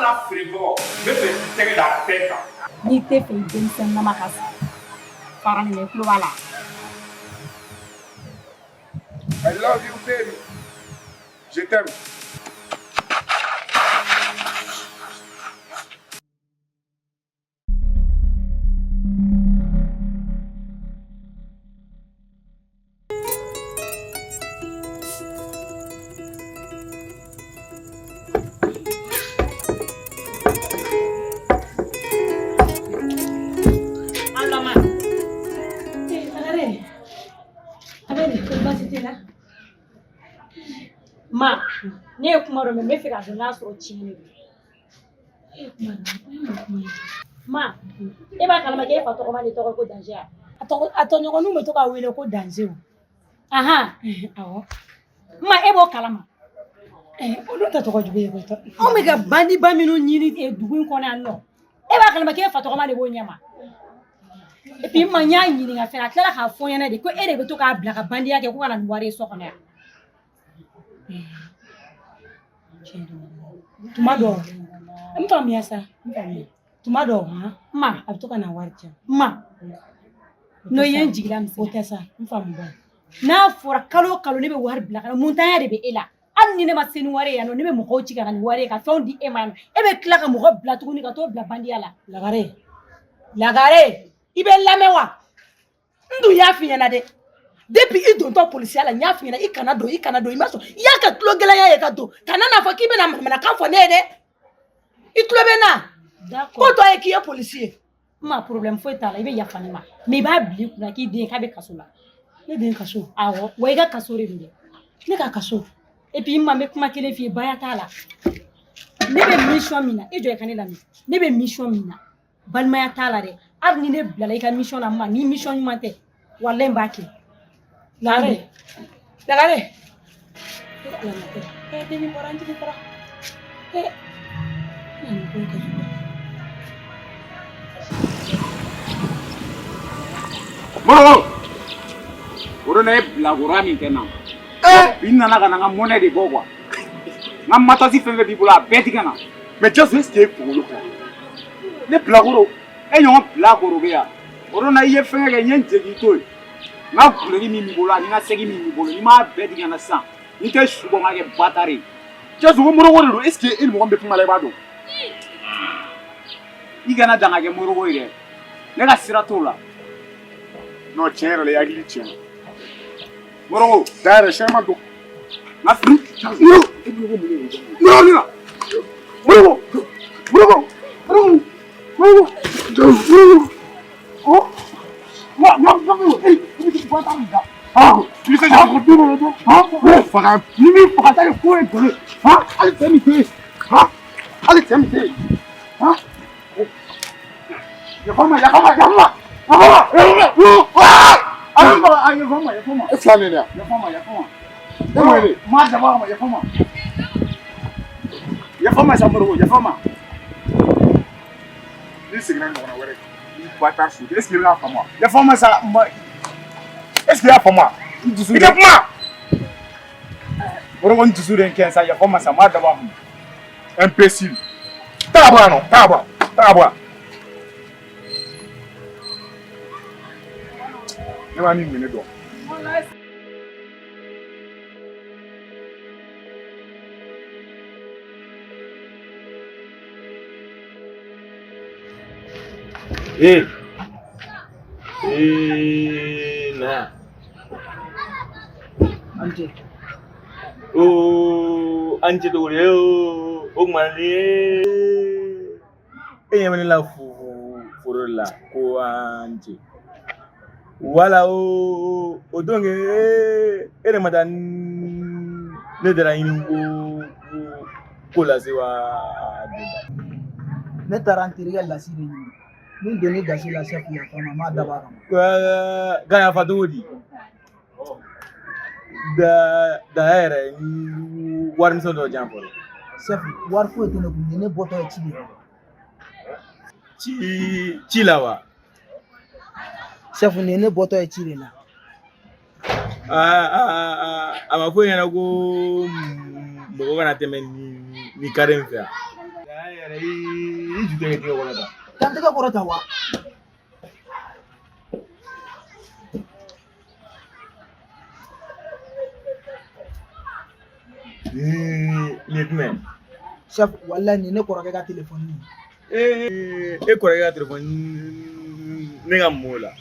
la frigo, me fait tirer la tête. Ni te fait une scène dans ma casa. Para ni me voilà. I love you, baby. Je t'aime. Ma, ne kuma do me fika do na so chini. Ma, e ba kala ma ke fa to ko ma ni to ko danger. Ato nyoko nu me to ka wele ko danger o. Aha, awo. Ma e bo kala ma. O do ta to ko jube ko to. O me ga bandi ba mi no nyini e dugun ko na no. E ba kala ma ke fa to ko ma ni bo nyama. E pi ma nya nyini nga fera kala ka fo yana de ko e de be to ka bla ka bandi yake ko kana nware so ko na. Tumado. Mfamia sa. Mfamia. Tumado ha. Ma abitoka na warja. Ma. No yen jigila mfotesa. Mfamba. Na fora kalo ne be war bla kana muntanya de be ela. An ni ne ma senu ware ya no ne be mo ko chiga ni ware ka fondi e man. E be kla ka mo ko bla tukuni ka to bla bandi ala. Lagare. Ibe lamewa. Ndu ya finyana de. Depuis il donne ton policier la nya finyana I kanado I maso. Ya ka klogela ya ka to. Kana na fa kibe na kan fo ne de. I klobe na. D'accord. Ko to e ki policier. Ma problème foi ta la ibe ya fanima. Me ba bli kuna ki den ka be kaso la. Ne den kaso. Awo, we ga kaso re de. Ne ka kaso. Et puis ma me kuma kele fi ba ya ta la. Ne be mission mina. E jo e kanela mi. Ne be mission mina. Balma ya ta la de. Ar ni ne bla la ka mission na ma ni mission ni mate. Wallahi mbaki. Lagare. Demi moranti di para. Moro. Oro na blagura mi tena. Binna na kana ngam de bogwa. Ngam mata si fenge di bula beti kana. Mais just rester pour le coup. Ne blaguro. E yon blaguro be ya. Oro na ye fenge ke nyen jegi toy. Na bulegi mi bolo ani na segi mi bolo ni ma beti kana san. Ni te shugo ma ke batari. Just wo moro wo est-ce que il mo be puma le bado. I kana danga ke moro wo ire. Ne ka sira to la. No chere le agli chere. Moro dare shema do. Na fru. No. Moro. Oh. Ah, tu sais, j'ai un hein? Ouais, frère, limite, pour attaquer le fou et gueuler. Hein? Allez, t'es mité. Hein? Allez, t'es mité. Hein? Y'a pas mal. Est-ce qu'il y a pour moi? Il y a pour moi ça. Est-ce qu'il y a pour moi? Il y a pour moi. On va toujours rien ça. Il y a pour moi ça. Moi d'abord. Imbécile. T'as non. T'as. Ne va ni mener donc. Na. Ante do leo, o mali. Yamani la furula ko ante. Wala o donge madan ne dara inu ko la sewa. Ne tarantiriya la siri ni doni gasi la chef ya fama ma dabara gaya fatodi da era war mission do jampo chef war ko tene ko ne boto ci lawa chef ne boto e ci la ama fo yana go mo kana teme ni karen fa yɛrɛ i ju tɛ kɛ tigɛ kɔrɔ ta. Kan tɛgɛ kɔrɔ ta wa? Nin ye jumɛn? Chef, wallahi nin ne kɔrɔkɛ ka téléphone ye. E kɔrɔkɛ ka téléphone ne ka mun la?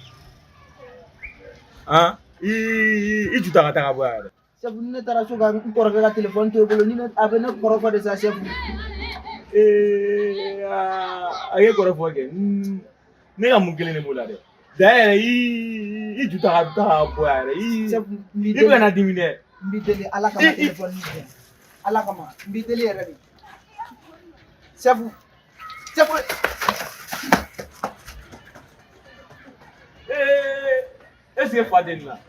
Han? I ju ta ka taa ka bɔ yan yɛrɛ. Chef, ni ne taara so ka n kɔrɔkɛ ka téléphone to i bolo, a bɛ ne kɔrɔfɔ de sa chef. A ye kɔrɔfɔ kɛ. Ne ka mun kelen de b'o la dɛ. Da yɛrɛ i ju ta ka bɔ yan yɛrɛ. Chef, I bɛ ka na dimi dɛ. N b'i deli Ala kama téléphone nin tɛ. Ala kama, n b'i deli yɛrɛ de. Chef, est-ce que fa tɛ nin la?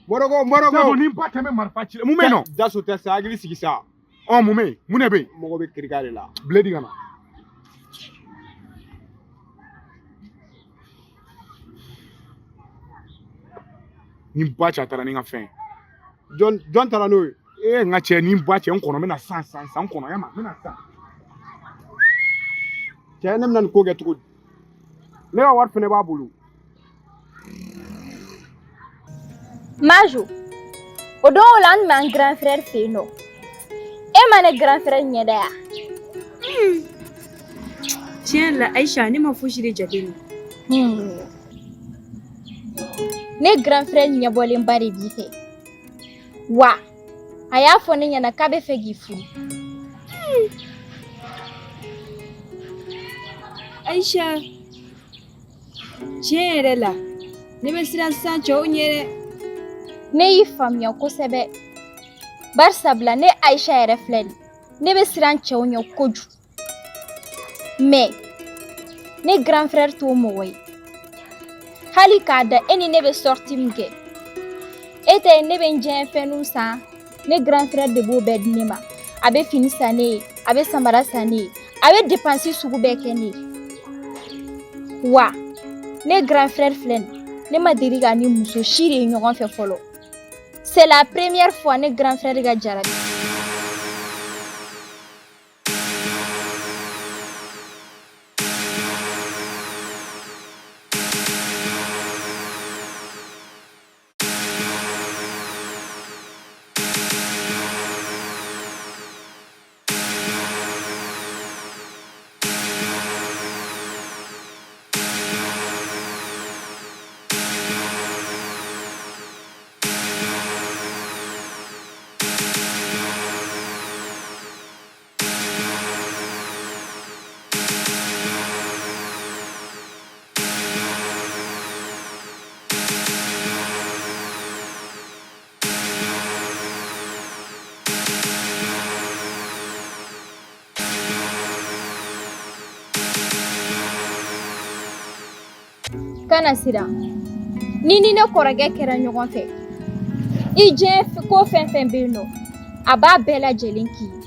Mɔrɔkɔ ni ba tɛmɛ marifa ci mun bɛ yen nɔ? Jaso tɛ sa hakili sigi sa. Mun bɛ yen? Mun de bɛ yen? Mɔgɔ bɛ kirika de la. Biledi ka na. Ni ba cɛ a taara ni n ka fɛn. Jɔn taara n'o ye. N ka cɛ ni ba cɛ n kɔnɔ n bɛna san kɔnɔ ya ma n bɛna san. Cɛ ne bɛna nin ko kɛ cogo di? Ne ka wari fɛnɛ b'a bolo. Maju, o don o la n tun b'an grand frère fɛ yen nɔ e ma ne grand frère ɲɛda ya? Tiɲɛ la Aïcha ne ma fosi de jate minɛ. Ne grand frère ɲɛbɔlenba de b'i fɛ wa a y'a fɔ ne ɲɛna k'a bɛ fɛ k'i furu. Aïcha tiɲɛ yɛrɛ la ne bɛ siran sisan cɛw ɲɛ dɛ. Ne y'i faamuya kosɛbɛ barisabula ne Aïcha yɛrɛ filɛ nin ne bɛ siran cɛw ɲɛ kojugu mais ne grand frère t'o mɔgɔ ye hali k'a da e ni ne bɛ sortie min kɛ e tɛ ne bɛ n diɲɛ fɛnw san ne grand frère de b'o bɛɛ di ne ma a bɛ fini san ne ye a bɛ samara san ne ye a bɛ dépense sugu bɛɛ kɛ ne ye wa ne grand frère filɛ nin ne ma deli ka ni muso si de ye ɲɔgɔn fɛ fɔlɔ. C'est la première fois ne grand frère ka jarabi. Kana siran ni ne kɔrɔkɛ kɛra ɲɔgɔn fɛ i diɲɛ ko fɛn fɛn bɛ yen nɔ a b'a bɛɛ lajɛlen k'i ye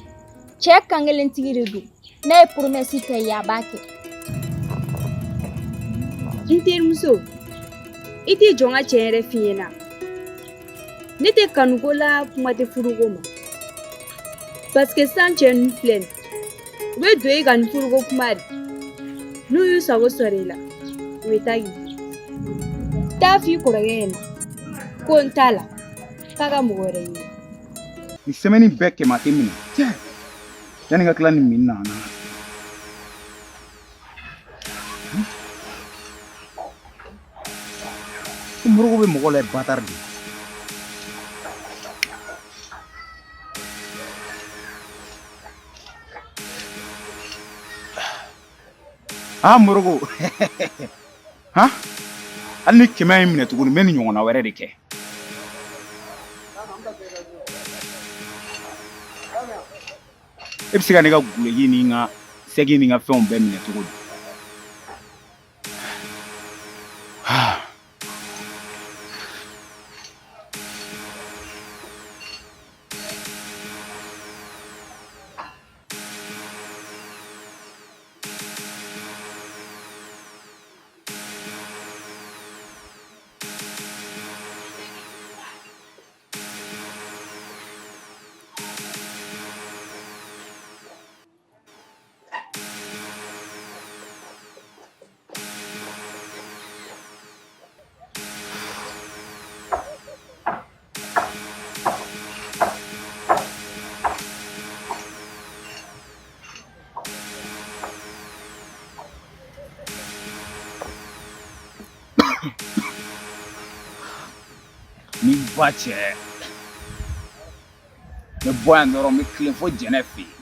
cɛ kankelentigi de don n'a ye promesse kɛ i ye a b'a kɛ. N terimuso i t'i jɔ n ka cɛ yɛrɛ f'i ɲɛna ne tɛ kanuko la kuma tɛ furuko ma parce que san cɛ ninnu filɛ nin u bɛ don i ka nin furuko kuma de n'u y'u sago sɔrɔ i la u bɛ taa k'i taa f'i kɔrɔkɛ ɲɛna ko n t'a la k'a ka mɔgɔ wɛrɛ ɲini. Ni semaine bɛɛ kɛmɛ a tɛ minɛ. Yanni ka tila nin min na. Mɔrɔkɔ bɛ mɔgɔ la ye batard de. Mɔrɔkɔ. Hali ni kɛmɛ ye minɛ tuguni n bɛ nin ɲɔgɔnna wɛrɛ de kɛ. E bɛ se ka ne ka guleki ni n ka sɛgi ni n ka fɛnw bɛɛ minɛ cogo di? ba cɛ ne bɔ yan dɔrɔn n bɛ tilen fo jɛnɛ fɛ yen.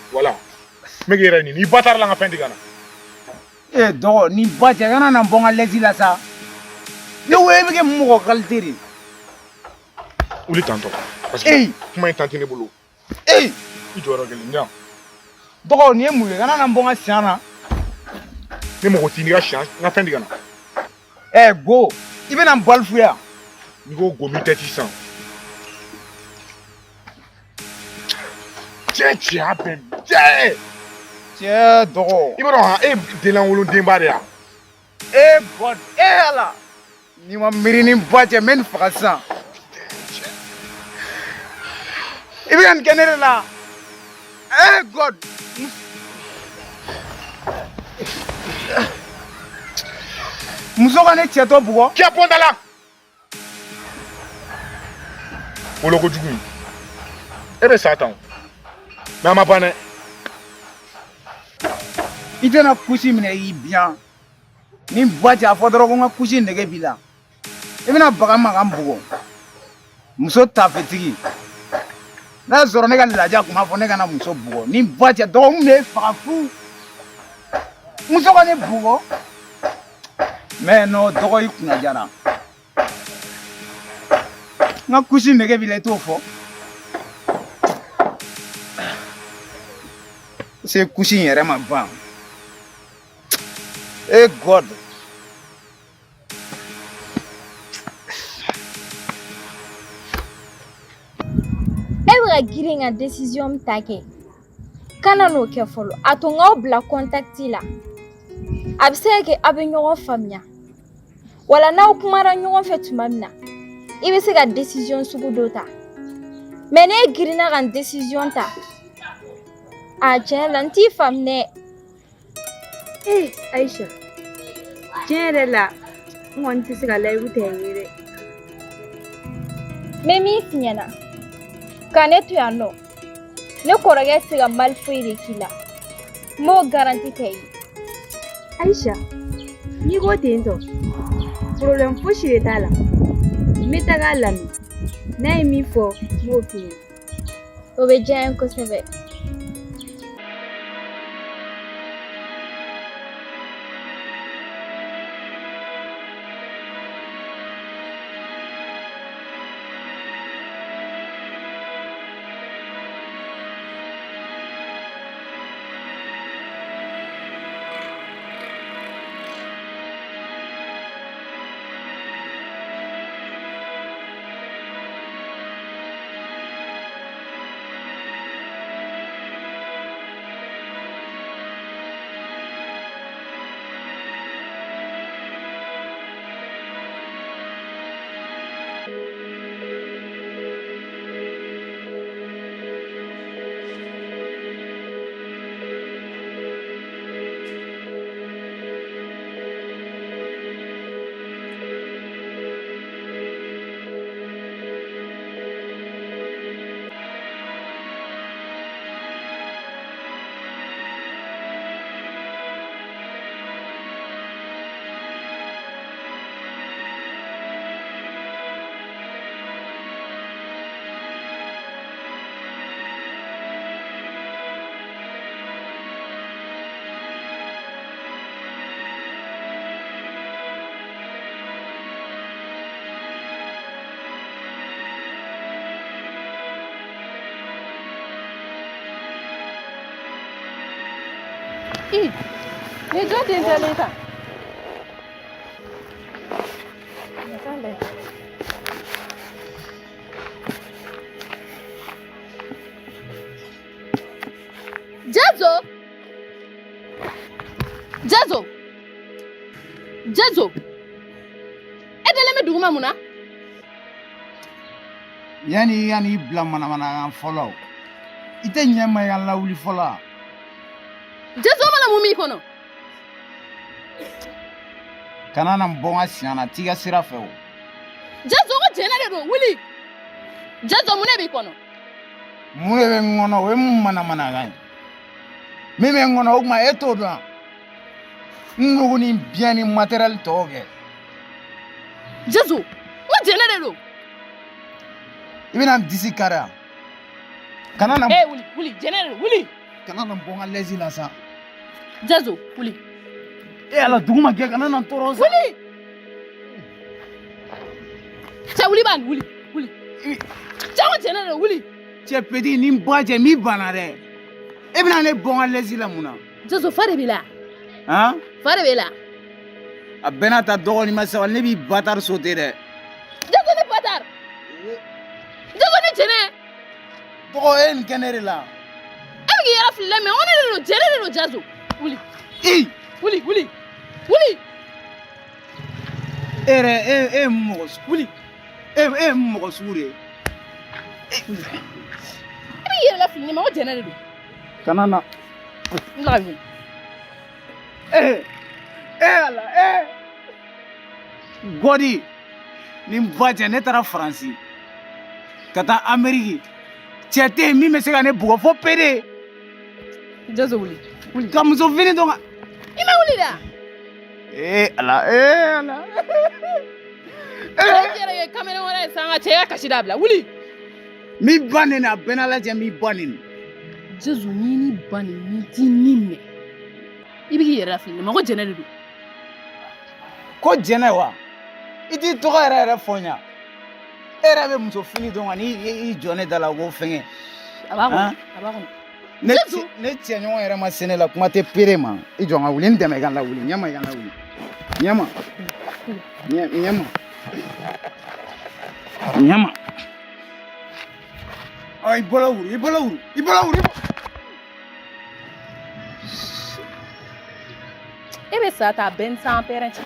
Voilà. Mais yɛrɛ ni ba taara la n ka fɛn tigɛ na. Dɔgɔ ni ba cɛ kana na bɔ n ka lɛsi la sa. Ne ko e bɛ kɛ mɔgɔ qualité de. Wuli tantɔ. Parce que kuma in tan tɛ ne bolo. I jɔyɔrɔ kelen ɲa. Dɔgɔ nin ye mun ye kana na bɔ n ka siɲɛ na. Ne mɔgɔ t'i ni ka siɲɛ n ka fɛn tigɛ na. Go i bɛna n balifu yan. N'i ko go min tɛ sisan. Cɛ bɛ cɛ. Cɛ dɔgɔ. I b'a dɔn han e denlanwolodenba de yan. God ala. N'i ma miiri ni ba cɛ n bɛ nin faga sisan. I bɛ ka nin kɛ ne de la. God. Muso ka ne cɛtɔ bugɔ. Kɛ bɔnda la. Wolo kojugu in. E bɛ sa tan. Mais a ma ban dɛ. I tɛna kusi minɛ i biyan. Ni ba cɛ a fɔ dɔrɔn ko n ka kusi nɛgɛ b'i la. I bɛna baga ma ka n bugɔ. Muso tafetigi. N'a sɔrɔ ne ka laja tun b'a fɔ ne kana muso bugɔ. Ni ba cɛ dɔgɔkun bɛ faga fu. Muso ka ne bugɔ. Mais non dɔgɔ i kunna jara. N ka kusi nɛgɛ b'i la i t'o fɔ. Se kusi in yɛrɛ ma ban. God. E bɛ ka girin ka décision min ta kɛ kana n'o kɛ fɔlɔ a to n k'aw bila contact la a bɛ se ka kɛ aw bɛ ɲɔgɔn faamuya wala n'aw kumara ɲɔgɔn fɛ tuma min na i bɛ se ka décision sugu dɔ ta mais n'e girinna ka décision ta a tiɲɛ la n t'i faamu dɛ. Aisha tiɲɛ yɛrɛ la n kɔni tɛ se ka layiru tɛ n ye dɛ. n bɛ min f'i ɲɛna ka ne to yan nɔ ne kɔrɔkɛ tɛ se ka mali foyi de k'i la n b'o garanti tɛ ye. Aisha n'i ko ten tɔ problème fosi de t'a la n bɛ taga a lamɛn n'a ye min fɔ n b'o f'i ɲɛna. o bɛ diya n ye kosɛbɛ. Ni jɔn den tɛlen ta. Jazo Jazo. Jazo. Edele me duguma muna. Yani bila mana fɔlɔ I tɛ ɲɛma ya lawuli fɔlɔ Jazo mana mumi kono. kana na bɔ n ka siɲɛ na t'i ka sira fɛ o Jazo ko jɛnɛ de don wuli. Jazo mun de b'i kɔnɔ? mun de bɛ n kɔnɔ o ye mun manamanakan ye min bɛ n kɔnɔ o tuma e t'o dɔn n nugu ni biɲɛ ni matériel tɔw kɛ Jazo ko jɛnɛ de don. I bɛna n disi kari yan kana na wuli jɛnɛ de don wuli. kana na bɔ n ka lɛsi la sa Jazo wuli. ala dugu ma kɛ kana na n tɔɔrɔ sa wuli. Cɛ wuli bani wuli. Cɛ ko jɛnɛ de don wuli. cɛ petit ni n ba cɛ min banna dɛ e bɛna ne bɔ n ka lɛsi la mun na Jazo fa de b'i la. han Fa de b'i la. a bɛɛ n'a ta dɔgɔnin ma sabali ne b'i batard sauter dɛ Jazo ni bâtard. Jazo ni jɛnɛ. dɔgɔ e ye nin kɛ ne de la E bɛ k'i yɛrɛ fili la mais o ne de don jɛnɛ de don Jazo. Wuli. Wuli. e yɛrɛ e ye mun mɔgɔ wuli e ye mun mɔgɔ sugu de ye E bɛ k'i yɛrɛ fili mais o jɛnɛ de don. kana na N bɛ ka wuli. ala gɔdi ni n ba cɛ ne taara faransi ka taa ameriki cɛ tɛ yen min bɛ se ka ne bugɔ fo pede Jazo wuli. ka muso fini dɔn ka I ma wuli da. ala Cɛ yɛrɛ ye kamalen wɛrɛ ye san ka cɛ ya kasi dabila wuli. min ba neni a bɛɛ n'a lajɛ min ba neni Jazo ni ba ni t'i ni mɛn. I bɛ k'i yɛrɛ fili mais ko jɛnɛ de don. ko jɛnɛ wa I t'i tɔgɔ yɛrɛ fɔ n ɲa e yɛrɛ bɛ muso fini dɔn ka n'i jɔ ne da la ko fɛngɛ A b'a kɔnɔ. ne cɛɲɔgɔn yɛrɛ ma se ne la kuma tɛ pere ma I jɔ n ka wuli n dɛmɛ i ka n lawuli ɲɛma i ka n lawuli ɲɛma I bɔla wuru E bɛ sa ta bɛn san pɛrɛn cɛ.